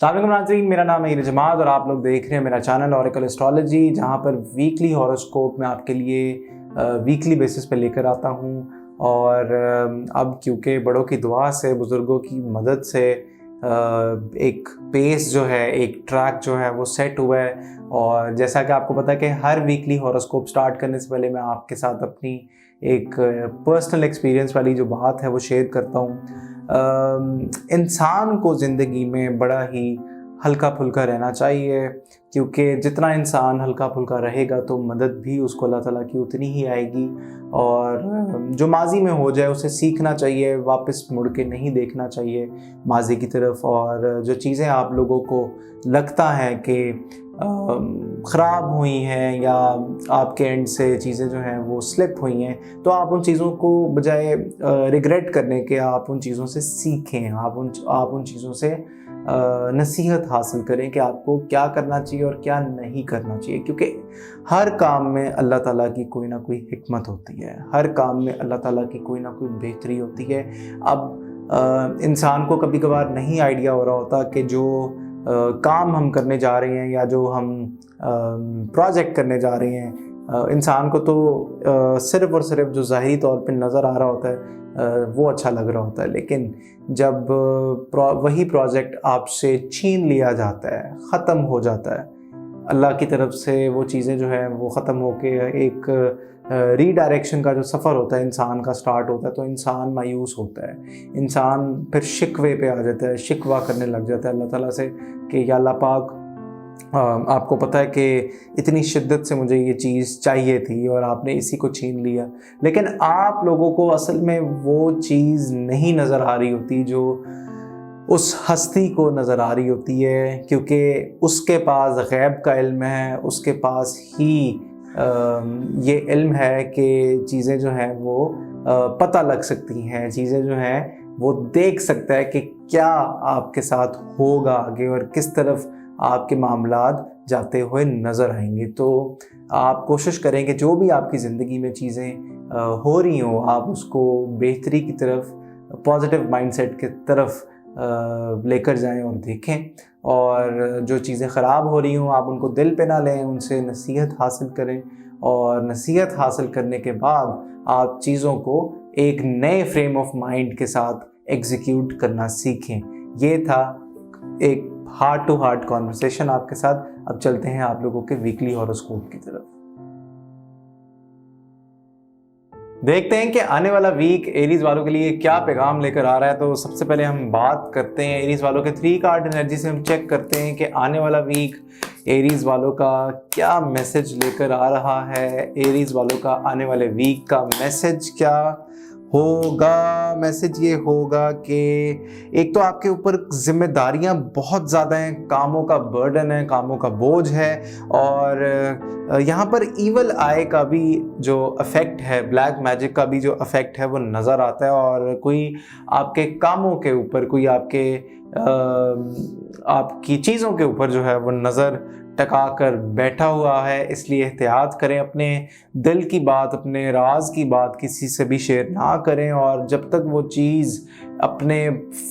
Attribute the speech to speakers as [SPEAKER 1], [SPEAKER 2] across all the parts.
[SPEAKER 1] अस्सलाम वालेकुम नाज़रीन, मेरा नाम है ईर जमात और आप लोग देख रहे हैं मेरा चैनल ऑरेकल एस्ट्रोलॉजी, जहां पर वीकली हॉरोस्कोप मैं आपके लिए वीकली बेसिस पे लेकर आता हूं। और अब क्योंकि बड़ों की दुआ से, बुज़ुर्गों की मदद से एक पेस जो है, एक ट्रैक जो है वो सेट हुआ है। और जैसा कि आपको पता है कि हर वीकली हॉरोस्कोप स्टार्ट करने से पहले मैं आपके साथ अपनी एक पर्सनल एक्सपीरियंस वाली जो बात है वो शेयर करता हूँ। इंसान को ज़िंदगी में बड़ा ही हल्का फुल्का रहना चाहिए, क्योंकि जितना इंसान हल्का फुल्का रहेगा तो मदद भी उसको अल्लाह ताला की उतनी ही आएगी। और जो माजी में हो जाए उसे सीखना चाहिए, वापस मुड़ के नहीं देखना चाहिए माजी की तरफ। और जो चीज़ें आप लोगों को लगता है कि ख़राब हुई हैं या आपके एंड से चीज़ें जो हैं वो स्लिप हुई हैं, तो आप उन चीज़ों को बजाय रिग्रेट करने के आप उन चीज़ों से सीखें, आप उन चीज़ों से नसीहत हासिल करें कि आपको क्या करना चाहिए और क्या नहीं करना चाहिए। क्योंकि हर काम में अल्लाह ताला की कोई ना कोई हिकमत होती है, हर काम में अल्लाह ताला की कोई ना कोई बेहतरी होती है। अब इंसान को कभी कभार नहीं आइडिया हो रहा होता कि जो काम हम करने जा रहे हैं या जो हम प्रोजेक्ट करने जा रहे हैं, इंसान को तो सिर्फ़ और सिर्फ जो ज़ाहिरी तौर पे नज़र आ रहा होता है वो अच्छा लग रहा होता है। लेकिन जब वही प्रोजेक्ट आपसे छीन लिया जाता है, ख़त्म हो जाता है, अल्लाह की तरफ से वो चीज़ें जो हैं वो ख़त्म होके एक रीडायरेक्शन का जो सफ़र होता है इंसान का स्टार्ट होता है, तो इंसान मायूस होता है। इंसान फिर शिकवे पे आ जाता है, शिकवा करने लग जाता है अल्लाह ताला से कि या अल्लाह पाक, आपको पता है कि इतनी शिद्दत से मुझे ये चीज़ चाहिए थी और आपने इसी को छीन लिया। लेकिन आप लोगों को असल में वो चीज़ नहीं नज़र आ रही होती जो उस हस्ती को नज़र आ रही होती है, क्योंकि उसके पास गैब का इल्म है, उसके पास ही ये इल्म है कि चीज़ें जो हैं वो पता लग सकती हैं, चीज़ें जो हैं वो देख सकता है कि क्या आपके साथ होगा आगे और किस तरफ आपके मामलात जाते हुए नज़र आएंगे। तो आप कोशिश करें कि जो भी आपकी ज़िंदगी में चीज़ें हो रही हों, आप उसको बेहतरी की तरफ, पॉजिटिव माइंडसेट की तरफ लेकर जाएं और देखें। और जो चीज़ें ख़राब हो रही हों आप उनको दिल पे ना लें, उनसे नसीहत हासिल करें। और नसीहत हासिल करने के बाद आप चीज़ों को एक नए फ्रेम ऑफ माइंड के साथ एग्जीक्यूट करना सीखें। ये था एक हार्ट टू हार्ट कॉन्वर्सेशन आपके साथ। अब चलते हैं आप लोगों के वीकली हॉरोस्कोप की तरफ। देखते हैं कि आने वाला वीक एरीज वालों के लिए क्या पैगाम लेकर आ रहा है। तो सबसे पहले हम बात करते हैं एरीज वालों के 3 कार्ड एनर्जी से। हम चेक करते हैं कि आने वाला वीक एरीज वालों का क्या मैसेज लेकर आ रहा है। एरीज वालों का आने वाले वीक का मैसेज क्या होगा? मैसेज ये होगा कि एक तो आपके ऊपर जिम्मेदारियां बहुत ज़्यादा हैं, कामों का बर्डन है, कामों का बोझ है। और यहाँ पर ईवल आई का भी जो अफेक्ट है, ब्लैक मैजिक का भी जो अफेक्ट है वो नज़र आता है। और कोई आपके कामों के ऊपर, कोई आपकी चीज़ों के ऊपर जो है वो नज़र टका कर बैठा हुआ है। इसलिए एहतियात करें, अपने दिल की बात, अपने राज की बात किसी से भी शेयर ना करें। और जब तक वो चीज़ अपने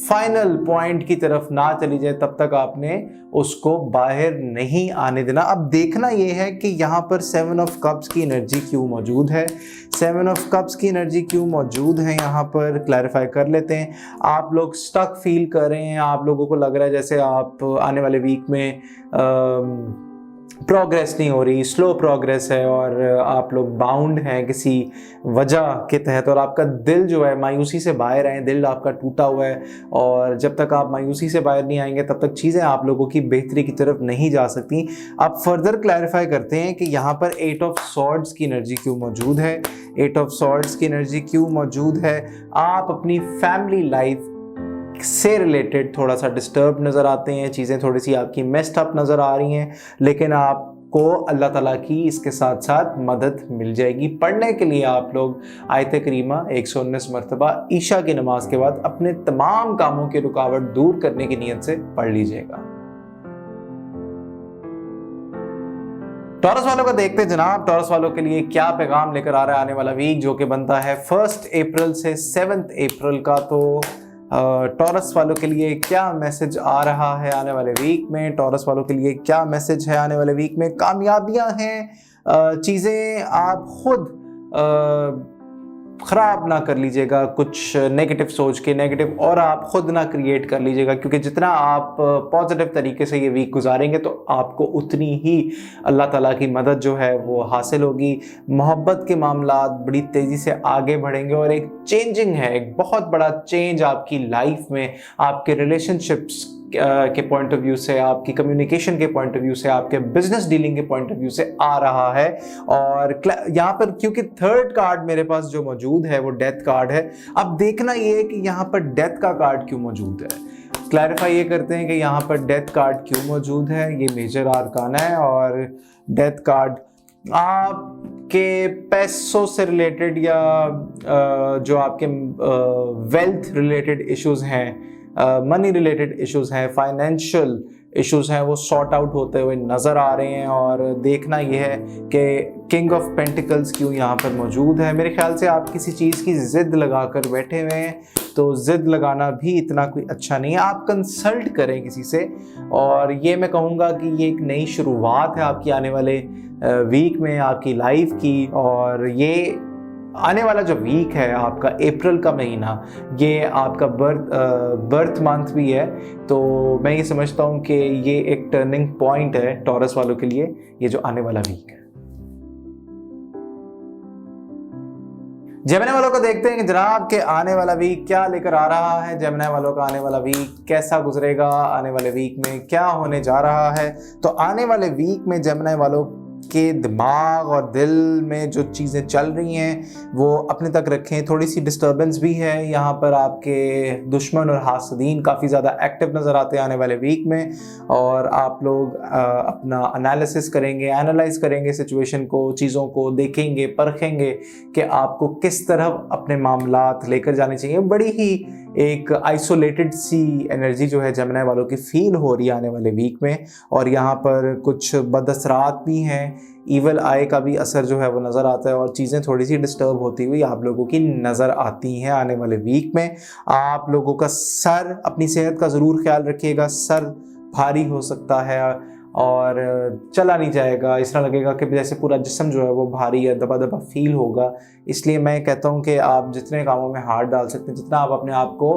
[SPEAKER 1] फाइनल पॉइंट की तरफ ना चली जाए तब तक आपने उसको बाहर नहीं आने देना। अब देखना ये है कि यहाँ पर 7 ऑफ कप्स की एनर्जी क्यों मौजूद है। 7 ऑफ कप्स की एनर्जी क्यों मौजूद है यहाँ पर क्लैरिफाई कर लेते हैं। आप लोग स्टक फील कर रहे हैं, आप लोगों को लग रहा है जैसे आप आने वाले वीक में प्रोग्रेस नहीं हो रही, स्लो प्रोग्रेस है और आप लोग बाउंड हैं किसी वजह के तहत। और आपका दिल जो है मायूसी से बाहर आए, दिल आपका टूटा हुआ है। और जब तक आप मायूसी से बाहर नहीं आएंगे तब तक चीज़ें आप लोगों की बेहतरी की तरफ नहीं जा सकती। अब फर्दर क्लैरिफाई करते हैं कि यहाँ पर 8 ऑफ सॉर्ड्स की एनर्जी क्यों मौजूद है। 8 ऑफ सॉर्ड्स की एनर्जी क्यों मौजूद है? आप अपनी फैमिली लाइफ से रिलेटेड थोड़ा सा डिस्टर्ब नज़र आते हैं, चीज़ें थोड़ी सी आपकी मेस्ड अप नज़र आ रही हैं, लेकिन आपको अल्लाह ताला की इसके साथ साथ मदद मिल जाएगी। पढ़ने के लिए आप लोग आयत करीमा 119 मरतबा ईशा की नमाज के बाद अपने तमाम कामों की रुकावट दूर करने की नीयत से पढ़ लीजिएगा। टॉरस वालों का देखते हैं जनाब, टॉरस वालों के लिए क्या पैगाम लेकर आ रहा है आने वाला वीक, जो कि बनता है 1 अप्रैल से 7 अप्रैल का। तो टॉरस वालों के लिए क्या मैसेज आ रहा है आने वाले वीक में, टॉरस वालों के लिए क्या मैसेज है आने वाले वीक में। कामयाबियां हैं, चीज़ें आप खुद ख़राब ना कर लीजिएगा कुछ नेगेटिव सोच के, नेगेटिव और आप ख़ुद ना क्रिएट कर लीजिएगा, क्योंकि जितना आप पॉजिटिव तरीके से ये वीक गुजारेंगे तो आपको उतनी ही अल्लाह ताला की मदद जो है वो हासिल होगी। मोहब्बत के मामलात बड़ी तेज़ी से आगे बढ़ेंगे और एक चेंजिंग है, एक बहुत बड़ा चेंज आपकी लाइफ में, आपके रिलेशनशिप्स के पॉइंट ऑफ व्यू से, आपकी कम्युनिकेशन के पॉइंट ऑफ व्यू से, आपके बिजनेस डीलिंग के पॉइंट ऑफ व्यू से आ रहा है। और यहाँ पर क्योंकि थर्ड कार्ड मेरे पास जो मौजूद है वो डेथ कार्ड है, अब देखना ये है कि यहाँ पर डेथ का कार्ड क्यों मौजूद है। क्लैरिफाई ये करते हैं कि यहाँ पर डेथ कार्ड क्यों मौजूद है। ये मेजर आर्काना है और डेथ कार्ड आपके पैसों से रिलेटेड या जो आपके वेल्थ रिलेटेड इश्यूज हैं, मनी रिलेटेड इश्यूज हैं, फाइनेंशियल इश्यूज हैं, वो सॉर्ट आउट होते हुए नज़र आ रहे हैं। और देखना यह है कि किंग ऑफ पेंटिकल्स क्यों यहाँ पर मौजूद है। मेरे ख्याल से आप किसी चीज़ की ज़िद लगा कर बैठे हुए हैं, तो ज़िद लगाना भी इतना कोई अच्छा नहीं है। आप कंसल्ट करें किसी से, और ये मैं कहूँगा कि ये एक नई शुरुआत है आपकी आने वाले वीक में आपकी लाइफ की। और ये आने वाला जो वीक है आपका, अप्रैल का महीना, ये आपका बर्थ मंथ भी है, तो मैं ये समझता हूँ कि ये एक टर्निंग पॉइंट है टॉरस वालों के लिए, ये जो आने वाला वीक है। जेमिनी वालों को देखते हैं कि जनाब के आने वाला वीक क्या लेकर आ रहा है। जेमिनी वालों का आने वाला वीक कैसा गुजरेगा, आने वाले वीक में क्या होने जा रहा है। तो आने वाले वीक में जेमिनी वालों के दिमाग और दिल में जो चीज़ें चल रही हैं वो अपने तक रखें। थोड़ी सी डिस्टर्बेंस भी है यहाँ पर, आपके दुश्मन और हासदीन काफ़ी ज़्यादा एक्टिव नज़र आते हैं आने वाले वीक में, और आप लोग अपना एनालिसिस करेंगे, एनालाइज करेंगे सिचुएशन को, चीज़ों को देखेंगे, परखेंगे कि आपको किस तरह अपने मामलात लेकर जाने चाहिए। बड़ी ही एक आइसोलेटेड सी एनर्जी जो है जेमिनी वालों की फील हो रही है आने वाले वीक में, और यहाँ पर कुछ बदअसरात भी हैं, ईवल आई का भी असर जो है वो नज़र आता है, और चीज़ें थोड़ी सी डिस्टर्ब होती हुई आप लोगों की नज़र आती हैं आने वाले वीक में। आप लोगों का सर, अपनी सेहत का ज़रूर ख्याल रखिएगा, सर भारी हो सकता है और चला नहीं जाएगा, इस तरह लगेगा कि जैसे पूरा जिस्म जो है वो भारी है, दबा दबा फील होगा। इसलिए मैं कहता हूँ कि आप जितने कामों में हाथ डाल सकते हैं, जितना आप अपने आप को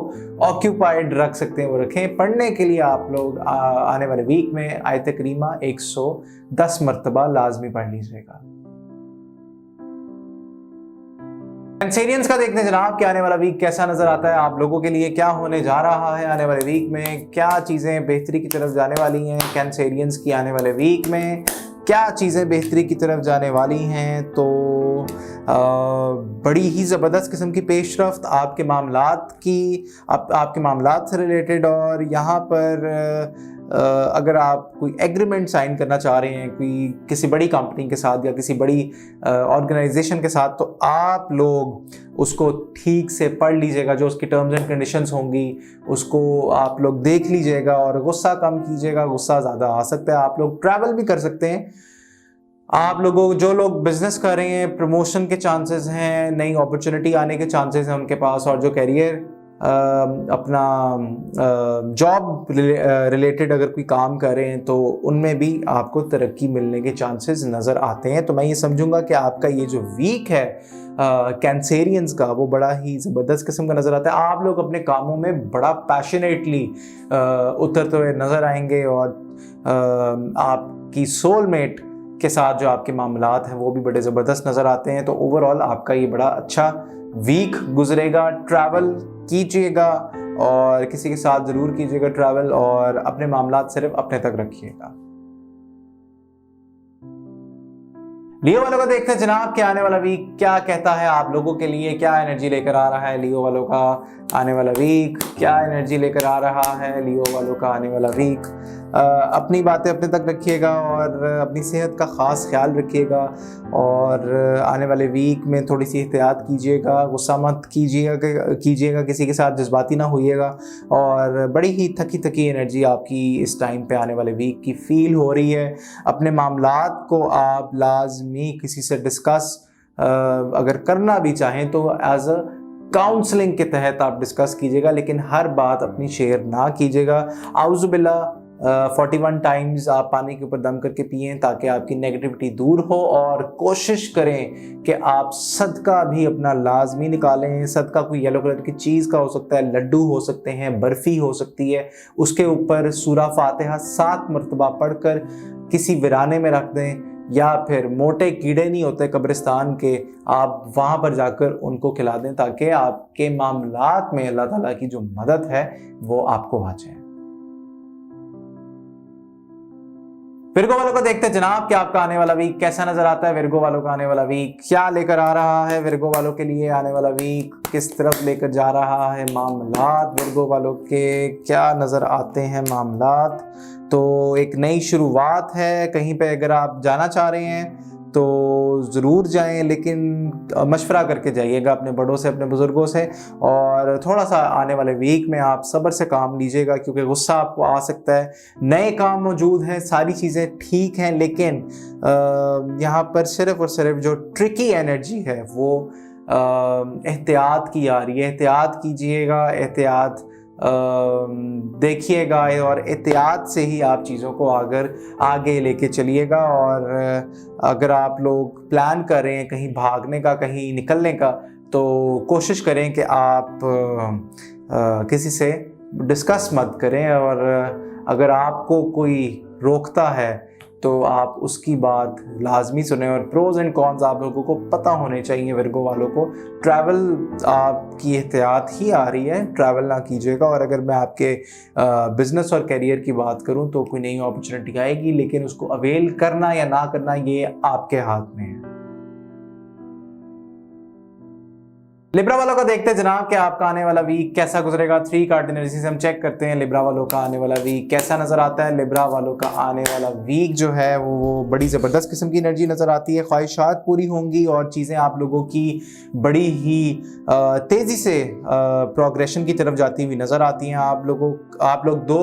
[SPEAKER 1] ऑक्यूपाइड रख सकते हैं वो रखें। पढ़ने के लिए आप लोग आने वाले वीक में आयत करीमा 110 मरतबा लाजमी पढ़ लीजिएगा। कैंसेरियंस का देखते हैं जनाब कि आने वाला वीक कैसा नजर आता है आप लोगों के लिए, क्या होने जा रहा है आने वाले वीक में, क्या चीज़ें बेहतरी की तरफ जाने वाली हैं। कैंसेरियंस की आने वाले वीक में क्या चीज़ें बेहतरी की तरफ जाने वाली हैं, तो बड़ी ही ज़बरदस्त किस्म की पेशरफ्त आपके मामलात की, आपके मामलात से रिलेटेड। और यहाँ पर अगर आप कोई एग्रीमेंट साइन करना चाह रहे हैं कोई किसी बड़ी कंपनी के साथ या किसी बड़ी ऑर्गेनाइजेशन के साथ, तो आप लोग उसको ठीक से पढ़ लीजिएगा, जो उसकी टर्म्स एंड कंडीशंस होंगी उसको आप लोग देख लीजिएगा, और गुस्सा कम कीजिएगा, गुस्सा ज़्यादा आ सकता है। आप लोग ट्रैवल भी कर सकते हैं। आप लोगों, जो लोग बिजनेस कर रहे हैं, प्रमोशन के चांसेस हैं, नई अपॉर्चुनिटी आने के चांसेस हैं उनके पास, और जो कैरियर अपना जॉब रिलेटेड अगर कोई काम कर रहे हैं तो उनमें भी आपको तरक्की मिलने के चांसेस नज़र आते हैं। तो मैं ये समझूंगा कि आपका ये जो वीक है कैंसेरियंस का, वो बड़ा ही ज़बरदस्त किस्म का नज़र आता है। आप लोग अपने कामों में बड़ा पैशनेटली उतरते हुए नज़र आएंगे, और आपकी सोलमेट के साथ जो आपके मामलात हैं वो भी बड़े ज़बरदस्त नज़र आते हैं। तो ओवरऑल आपका ये बड़ा अच्छा वीक गुजरेगा। ट्रैवल कीजिएगा, और किसी के साथ ज़रूर कीजिएगा ट्रैवल, और अपने मामलात सिर्फ अपने तक रखिएगा। लियो वालों को देखते हैं जनाब कि आने वाला वीक क्या कहता है आप लोगों के लिए, क्या एनर्जी लेकर आ रहा है लियो वालों का आने वाला वीक, क्या एनर्जी लेकर आ रहा है लियो वालों का आने वाला वीक। अपनी बातें अपने तक रखिएगा और अपनी सेहत का ख़ास ख्याल रखिएगा, और आने वाले वीक में थोड़ी सी एहतियात कीजिएगा, गुस्सा मत कीजिएगा, किसी के साथ जज्बाती ना होइएगा। और बड़ी ही थकी थकी एनर्जी आपकी इस टाइम पे आने वाले वीक की फ़ील हो रही है। अपने मामलात को आप लाजमी किसी से डिस्कस अगर करना भी चाहें तो एज अ काउंसलिंग के तहत आप डिस्कस कीजिएगा, लेकिन हर बात अपनी शेयर ना कीजिएगा। आउज़ुबिल्ला 41 टाइम्स आप पानी के ऊपर दम करके पिएं ताकि आपकी नेगेटिविटी दूर हो, और कोशिश करें कि आप सदका भी अपना लाजमी निकालें। सदका कोई येलो कलर की चीज़ का हो सकता है, लड्डू हो सकते हैं, बर्फ़ी हो सकती है, उसके ऊपर सूरा फातिहा 7 मरतबा पढ़कर किसी वीराने में रख दें, या फिर मोटे कीड़े नहीं होते कब्रिस्तान के, आप वहाँ पर जाकर उनको खिला दें ताकि आपके मामलात में अल्लाह ताला की जो मदद है वो आपको आ जाए। विर्गो वालों को देखते हैं जनाब कि आपका आने वाला वीक कैसा नजर आता है। विर्गो वालों का आने वाला वीक क्या लेकर आ रहा है, विर्गो वालों के लिए आने वाला वीक किस तरफ लेकर जा रहा है, मामलात विर्गो वालों के क्या नज़र आते हैं मामलात। तो एक नई शुरुआत है, कहीं पे अगर आप जाना चाह रहे हैं तो ज़रूर जाएं, लेकिन मशवरा करके जाइएगा अपने बड़ों से, अपने बुज़ुर्गों से, और थोड़ा सा आने वाले वीक में आप सब्र से काम लीजिएगा क्योंकि गुस्सा आपको आ सकता है। नए काम मौजूद हैं, सारी चीज़ें ठीक हैं, लेकिन यहाँ पर सिर्फ़ और सिर्फ जो ट्रिकी एनर्जी है वो एहतियात की आ रही है। एहतियात कीजिएगा, एहतियात देखिएगा, और एहतियात से ही आप चीज़ों को आगे लेके चलिएगा। और अगर आप लोग प्लान कर रहे हैं कहीं भागने का, कहीं निकलने का, तो कोशिश करें कि आप किसी से डिस्कस मत करें, और अगर आपको कोई रोकता है तो आप उसकी बात लाजमी सुने। और प्रोज एंड कॉन्स आप लोगों को पता होने चाहिए। विर्गो वालों को ट्रैवल आपकी एहतियात ही आ रही है, ट्रैवल ना कीजिएगा। और अगर मैं आपके बिजनेस और करियर की बात करूं तो कोई नई अपॉर्चुनिटी आएगी, लेकिन उसको अवेल करना या ना करना ये आपके हाथ में है। लिब्रा वालों का देखते हैं जनाब कि आपका आने वाला वीक कैसा गुजरेगा। 3 कार्ड एनर्जी से हम चेक करते हैं लिब्रा वालों का आने वाला वीक कैसा नजर आता है। लिब्रा वालों का आने वाला वीक जो है वो बड़ी ज़बरदस्त किस्म की एनर्जी नज़र आती है। ख्वाहिशात पूरी होंगी और चीज़ें आप लोगों की बड़ी ही तेज़ी से प्रोग्रेशन की तरफ जाती हुई नज़र आती हैं। आप लोग दो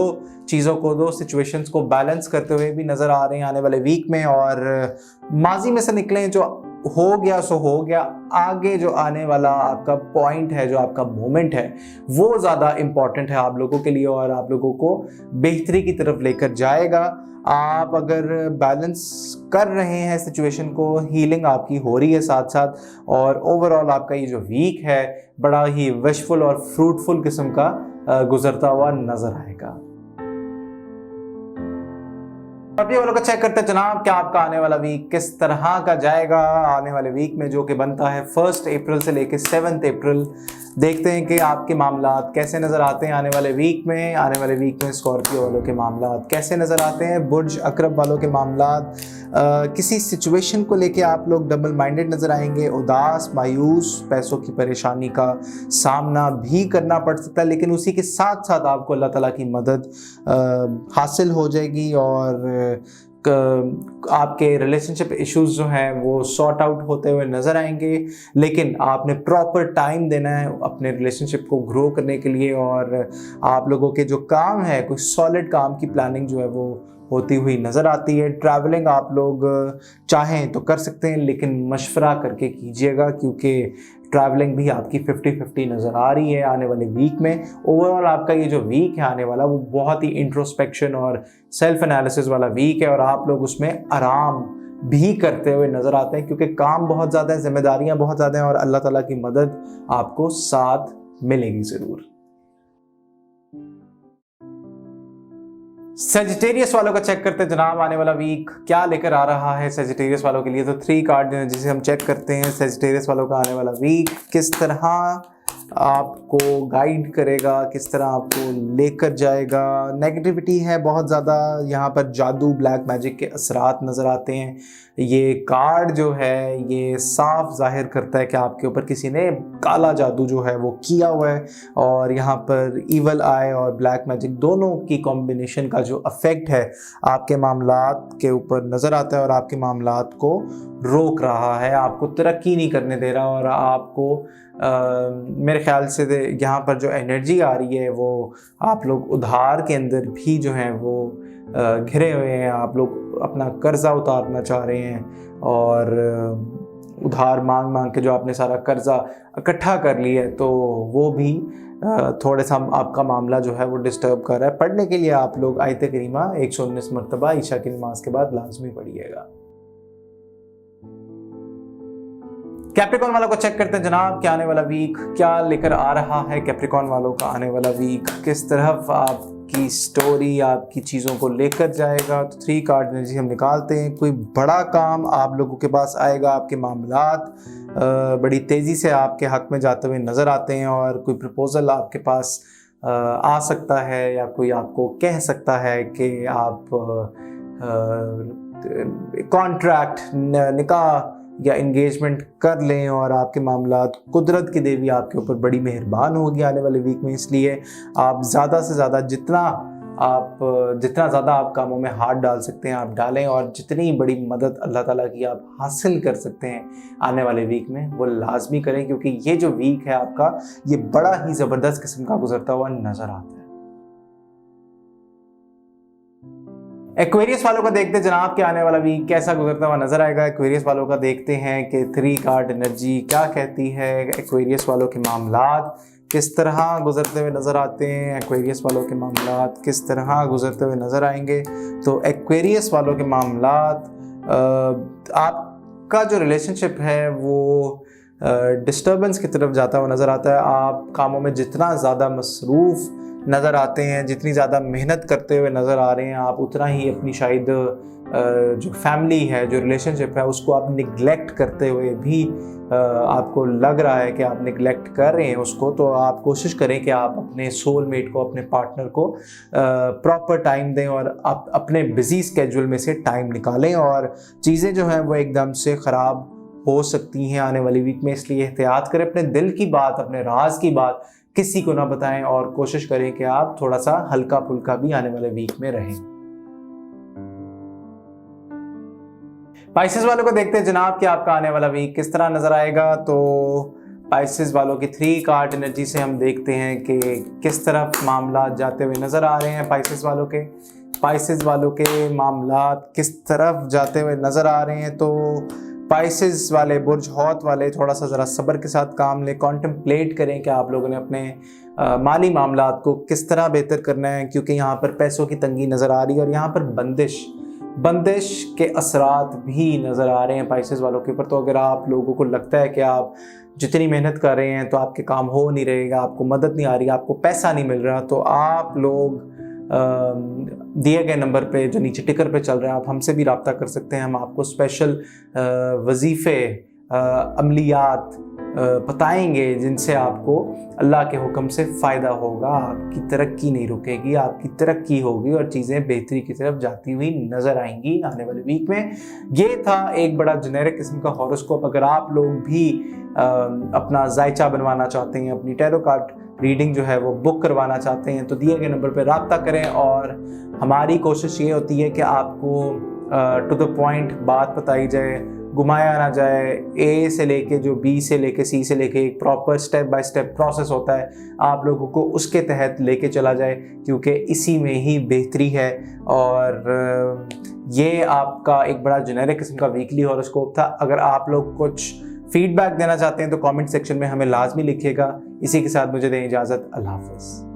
[SPEAKER 1] चीज़ों को, दो सिचुएशंस को बैलेंस करते हुए भी नज़र आ रहे हैं आने वाले वीक में। और माजी में से निकलें, जो हो गया सो हो गया, आगे जो आने वाला आपका पॉइंट है, जो आपका मोमेंट है, वो ज़्यादा इम्पॉर्टेंट है आप लोगों के लिए और आप लोगों को बेहतरी की तरफ लेकर जाएगा। आप अगर बैलेंस कर रहे हैं सिचुएशन को, हीलिंग आपकी हो रही है साथ साथ, और ओवरऑल आपका ये जो वीक है बड़ा ही विशफुल और फ्रूटफुल किस्म का गुजरता हुआ नज़र आएगा। स्कॉर्पियो वालों का चेक करते हैं जनाब क्या आपका आने वाला वीक किस तरह का जाएगा। आने वाले वीक में जो कि बनता है 1 अप्रैल से लेकर 7 अप्रैल, देखते हैं कि आपके मामलात कैसे नज़र आते हैं आने वाले वीक में। आने वाले वीक में स्कॉर्पियो वालों के मामलात कैसे नज़र आते हैं। बुर्ज अकरब वालों के मामलात, किसी सिचुएशन को लेके आप लोग डबल माइंडेड नज़र आएंगे, उदास, मायूस, पैसों की परेशानी का सामना भी करना पड़ सकता है, लेकिन उसी के साथ साथ आपको अल्लाह ताला की मदद हासिल हो जाएगी और आपके रिलेशनशिप इश्यूज जो हैं वो सॉर्ट आउट होते हुए नज़र आएंगे। लेकिन आपने प्रॉपर टाइम देना है अपने रिलेशनशिप को ग्रो करने के लिए, और आप लोगों के जो काम है, कोई सॉलिड काम की प्लानिंग जो है वो होती हुई नज़र आती है। ट्रैवलिंग आप लोग चाहें तो कर सकते हैं, लेकिन मशवरा करके कीजिएगा क्योंकि ट्रैवलिंग भी आपकी 50-50 नज़र आ रही है आने वाले वीक में। ओवरऑल आपका ये जो वीक है आने वाला वो बहुत ही इंट्रोस्पेक्शन और सेल्फ एनालिसिस वाला वीक है, और आप लोग उसमें आराम भी करते हुए नज़र आते हैं क्योंकि काम बहुत ज़्यादा है, जिम्मेदारियां बहुत ज़्यादा हैं, और अल्लाह ताला की मदद आपको साथ मिलेगी ज़रूर। सेजिटेरियस वालों का चेक करते हैं जनाब आने वाला वीक क्या लेकर आ रहा है सेजिटेरियस वालों के लिए। तो 3 कार्ड जिसे हम चेक करते हैं सेजिटेरियस वालों का आने वाला वीक किस तरह आपको गाइड करेगा, किस तरह आपको लेकर जाएगा। नेगेटिविटी है बहुत ज़्यादा यहाँ पर, जादू, ब्लैक मैजिक के असरात नज़र आते हैं। ये कार्ड जो है ये साफ जाहिर करता है कि आपके ऊपर किसी ने काला जादू जो है वो किया हुआ है, और यहाँ पर ईवल आई और ब्लैक मैजिक दोनों की कॉम्बिनेशन का जो अफेक्ट है आपके मामलात के ऊपर नज़र आता है और आपके मामलात को रोक रहा है, आपको तरक्की नहीं करने दे रहा। और आपको मेरे ख्याल से यहाँ पर जो एनर्जी आ रही है वो आप लोग उधार के अंदर भी जो हैं वो घिरे हुए हैं। आप लोग अपना कर्जा उतारना चाह रहे हैं और उधार मांग मांग के जो आपने सारा कर्जा इकट्ठा कर लिया है, तो वो भी थोड़ा सा आपका मामला जो है वो डिस्टर्ब कर रहा है। पढ़ने के लिए आप लोग आयत करीमा 119 मरतबा ईशा की नमाज के बाद लाजमी पढ़िएगा। कैप्रिकॉन वालों को चेक करते हैं जनाब कि आने वाला वीक क्या लेकर आ रहा है। कैप्रिकॉन वालों का आने वाला वीक किस तरफ आपकी स्टोरी, आपकी चीज़ों को लेकर जाएगा। तो 3 कार्ड एनर्जी हम निकालते हैं। कोई बड़ा काम आप लोगों के पास आएगा, आपके मामलात बड़ी तेज़ी से आपके हक में जाते हुए नज़र आते हैं, और कोई प्रपोज़ल आपके पास आ सकता है, या कोई आपको कह सकता है कि आप कॉन्ट्रैक्ट, निकाह या इंगेजमेंट कर लें, और आपके मामलात, कुदरत की देवी आपके ऊपर बड़ी मेहरबान होगी आने वाले वीक में। इसलिए आप ज़्यादा से ज़्यादा जितना ज़्यादा आप कामों में हाथ डाल सकते हैं आप डालें, और जितनी बड़ी मदद अल्लाह ताला की आप हासिल कर सकते हैं आने वाले वीक में वो लाजमी करें, क्योंकि ये जो वीक है आपका ये बड़ा ही ज़बरदस्त किस्म का गुजरता हुआ नज़र आता है। एक्वेरियस वालों का देखते हैं जनाब कि आने वाला वीक कैसा गुजरता हुआ नजर आएगा। एक्वेरियस वालों का देखते हैं कि 3 कार्ड एनर्जी क्या कहती है। एक्वेरियस वालों के मामलात किस तरह गुजरते हुए नज़र आते हैं। एक्वेरियस वालों के मामलात किस तरह गुजरते हुए नज़र आएंगे। तो एक्वेरियस वालों के मामलात, आपका जो रिलेशनशिप है वो डिस्टर्बेंस की तरफ जाता हुआ नज़र आता है। आप कामों में जितना ज़्यादा मसरूफ़ नज़र आते हैं, जितनी ज़्यादा मेहनत करते हुए नज़र आ रहे हैं, आप उतना ही अपनी शायद जो फैमिली है, जो रिलेशनशिप है, उसको आप निगलेक्ट करते हुए भी आपको लग रहा है कि आप निगलेक्ट कर रहे हैं उसको। तो आप कोशिश करें कि आप अपने सोलमेट को, अपने पार्टनर को प्रॉपर टाइम दें, और आप अपने बिजी स्केड्यूल में से टाइम निकालें, और चीज़ें जो हैं वो एकदम से ख़राब हो सकती हैं आने वाली वीक में। इसलिए एहतियात करें, अपने दिल की बात, अपने राज की बात किसी को ना बताएं, और कोशिश करें कि आप थोड़ा सा हल्का फुल्का भी आने वाले वीक में रहें। पाइसेस वालों को देखते हैं जनाब कि आपका आने वाला वीक किस तरह नजर आएगा। तो पाइसेस वालों की 3 कार्ड एनर्जी से हम देखते हैं कि किस तरफ मामला जाते हुए नजर आ रहे हैं। पाइसेस वालों के मामला किस तरफ जाते हुए नजर आ रहे हैं। तो पाइसेस वाले, बुर्ज हौत वाले, थोड़ा सा ज़रा सब्र के साथ काम लें। कॉन्टेम्पलेट करें कि आप लोगों ने अपने माली मामलात को किस तरह बेहतर करना है, क्योंकि यहाँ पर पैसों की तंगी नज़र आ रही है, और यहाँ पर बंदिश के असरात भी नज़र आ रहे हैं पाइसेस वालों के ऊपर। तो अगर आप लोगों को लगता है कि आप जितनी मेहनत कर रहे हैं तो आपके काम हो नहीं रहेगा, आपको मदद नहीं आ रही, आपको पैसा नहीं मिल रहा, तो आप लोग दिए गए नंबर पे जो नीचे टिकर पे चल रहा है, आप हमसे भी रब्ता कर सकते हैं। हम आपको स्पेशल वजीफ़े, अमलियात बताएंगे जिनसे आपको अल्लाह के हुक्म से फ़ायदा होगा। आपकी तरक्की नहीं रुकेगी, आपकी तरक्की होगी, और चीज़ें बेहतरी की तरफ जाती हुई नज़र आएंगी आने वाले वीक में। ये था एक बड़ा जेनेरिक किस्म का हॉरोस्कोप। अगर आप लोग भी अपना जायचा बनवाना चाहते हैं, अपनी टैरो कार्ड रीडिंग जो है वो बुक करवाना चाहते हैं, तो दिए गए नंबर पर रब्ता करें। और हमारी कोशिश ये होती है कि आपको टू द पॉइंट बात बताई जाए, घुमाया ना जाए। ए से लेके जो बी से लेके सी से लेके एक proper step by step process होता है, आप लोगों को उसके तहत लेके चला जाए, क्योंकि इसी में ही बेहतरी है। और ये आपका एक बड़ा जेनेरिक किस्म का वीकली हॉरोस्कोप था। अगर आप लोग कुछ फीडबैक देना चाहते हैं तो कमेंट सेक्शन में हमें लाजमी लिखिएगा। इसी के साथ मुझे दें इजाज़त। अल्लाह हाफ़िज़।